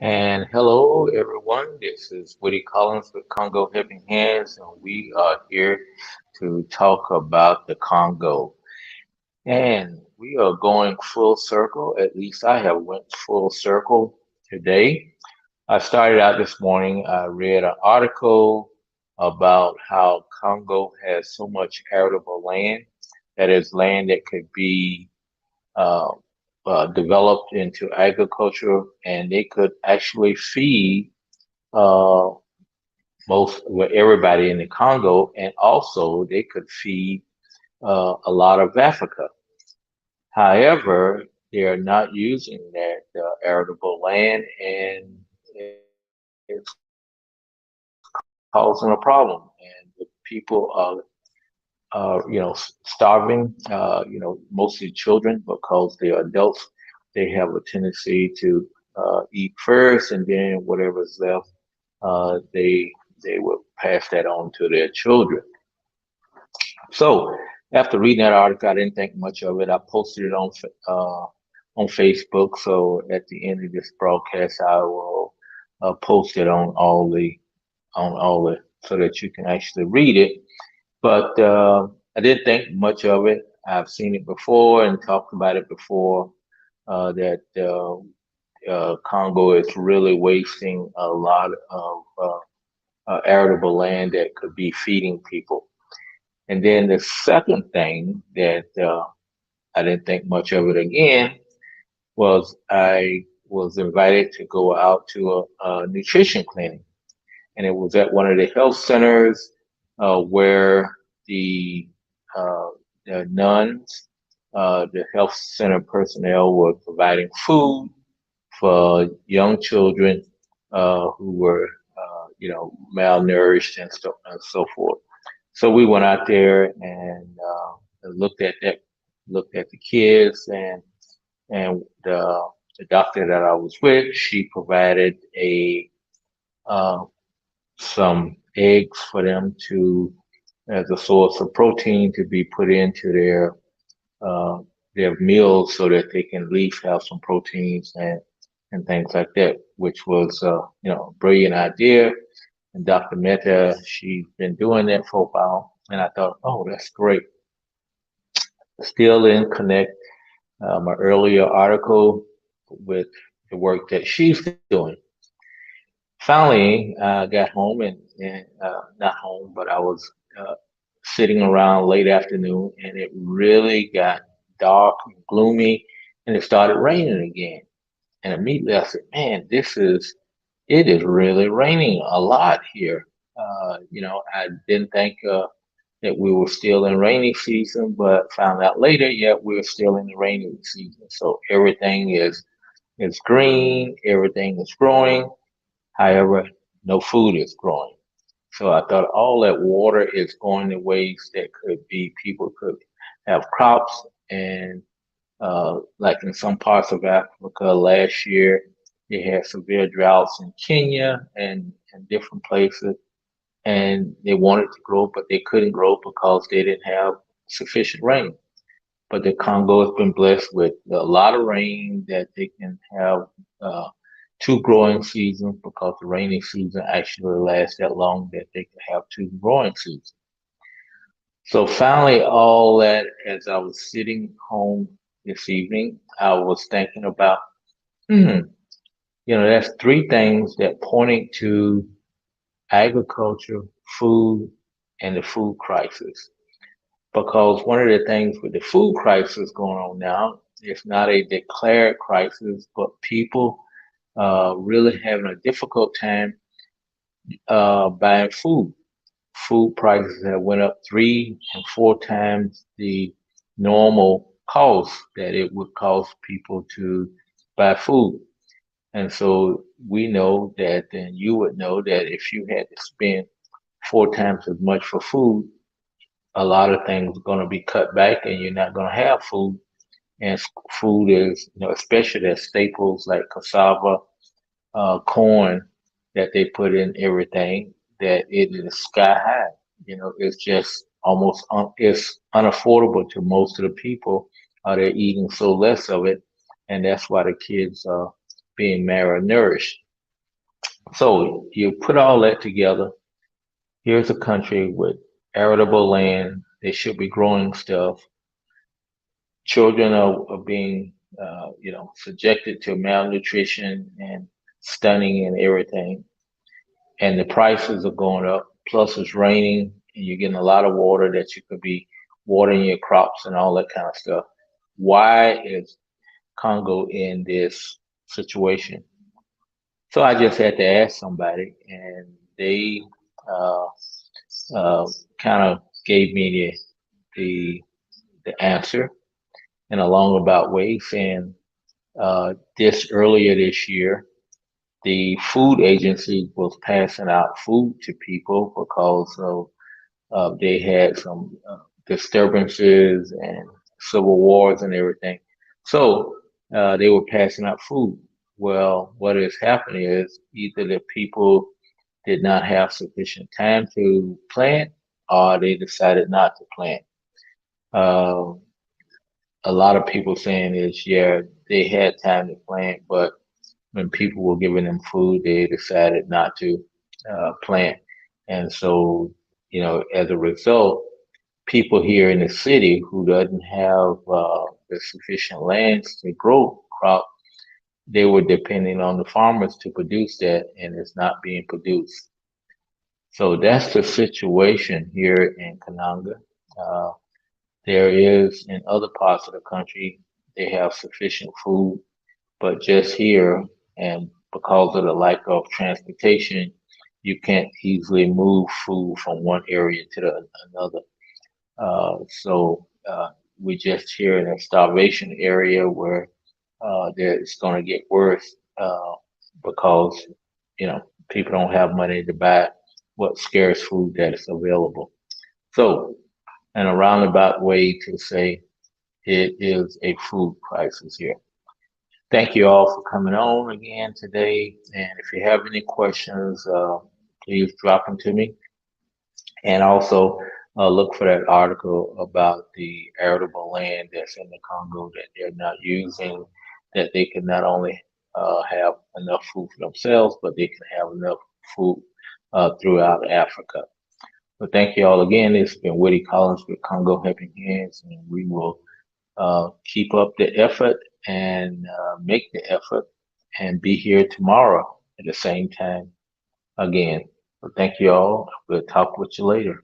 And hello, everyone. This is Woody Collins with Congo Helping Hands, and we are here to talk about the Congo. And we are going full circle. At least I have went full circle today. I started out this morning. I read an article about how Congo has so much arable land, that is land that could be uh, developed into agriculture, and they could actually feed uh, everybody in the Congo, and also they could feed a lot of Africa. However, they are not using that arable land, and it's causing a problem. And the people starving. Mostly children, because they're adults. They have a tendency to eat first, and then whatever's left, they will pass that on to their children. So after reading that article, I didn't think much of it. I posted it on Facebook. So at the end of this broadcast, I will post it on all the so that you can actually read it. But I didn't think much of it. I've seen it before and talked about it before. That Congo is really wasting a lot of arable land that could be feeding people. And then the second thing that I didn't think much of it again was I was invited to go out to a nutrition clinic, and it was at one of the health centers where the uh, the nuns, the health center personnel were providing food for young children who were, malnourished and so forth. So we went out there and looked at the kids, and the doctor that I was with, she provided a uh, some eggs for them to as a source of protein to be put into uh, their meals so that they can at least have some proteins and things like that, which was a brilliant idea. And Dr. Mehta, she's been doing that for a while, and I thought, oh, that's great. Still in connect my earlier article with the work that she's doing. Finally, I got home and not home, but I was uh, sitting around late afternoon, and it really got dark and gloomy, and it started raining again. And immediately I said, "Man, it is really raining a lot here." I didn't think that we were still in rainy season, but found out later, yeah, we're still in the rainy season. So everything is green, everything is growing. However, no food is growing. So I thought all that water is going to waste that could be people could have crops, and like in some parts of Africa last year, they had severe droughts in Kenya and different places, and they wanted to grow, but they couldn't grow because they didn't have sufficient rain. But the Congo has been blessed with a lot of rain that they can have uh, two growing seasons, because the rainy season actually lasts that long that they can have two growing seasons. So finally, all that, as I was sitting home this evening, I was thinking about, hmm, that's three things that pointing to agriculture, food, and the food crisis. Because one of the things with the food crisis going on now, it's not a declared crisis, but people really having a difficult time buying food. Food prices have went up 3 and 4 times the normal cost that it would cost people to buy food. And so we know that, and you would know that if you had to spend 4 times as much for food, a lot of things are going to be cut back, and you're not going to have food. And food is, especially that staples like cassava, corn that they put in everything, that it is sky high. It's just it's unaffordable to most of the people. They're eating so less of it, and that's why the kids are being malnourished. So you put all that together. Here's a country with arable land. They should be growing stuff. Children are being, subjected to malnutrition and stunning and everything. And the prices are going up. Plus, it's raining, and you're getting a lot of water that you could be watering your crops and all that kind of stuff. Why is Congo in this situation? So I just had to ask somebody, and they uh, uh, kind of gave me the the answer in a long about way, saying this earlier this year, the food agency was passing out food to people because of they had some disturbances and civil wars and everything. So they were passing out food. Well, what has happened is either the people did not have sufficient time to plant or they decided not to plant. Uh, a lot of people saying is, yeah, they had time to plant, but when people were giving them food, they decided not to plant. And so, as a result, people here in the city who doesn't have the sufficient lands to grow crop, they were depending on the farmers to produce that, and it's not being produced. So that's the situation here in Kananga. Uh, there is in other parts of the country, they have sufficient food, but just here, and because of the lack of transportation, you can't easily move food from one area to another. So we're just here in a starvation area where it's going to get worse because you know people don't have money to buy what scarce food that is available. So, in a roundabout way to say it is a food crisis here. Thank you all for coming on again today. And if you have any questions, please drop them to me. And also look for that article about the arable land that's in the Congo that they're not using, that they can not only have enough food for themselves, but they can have enough food throughout Africa. So thank you all again. This has been Woody Collins with Congo Helping Hands, and we will keep up the effort and make the effort and be here tomorrow at the same time again. So thank you all. We'll talk with you later.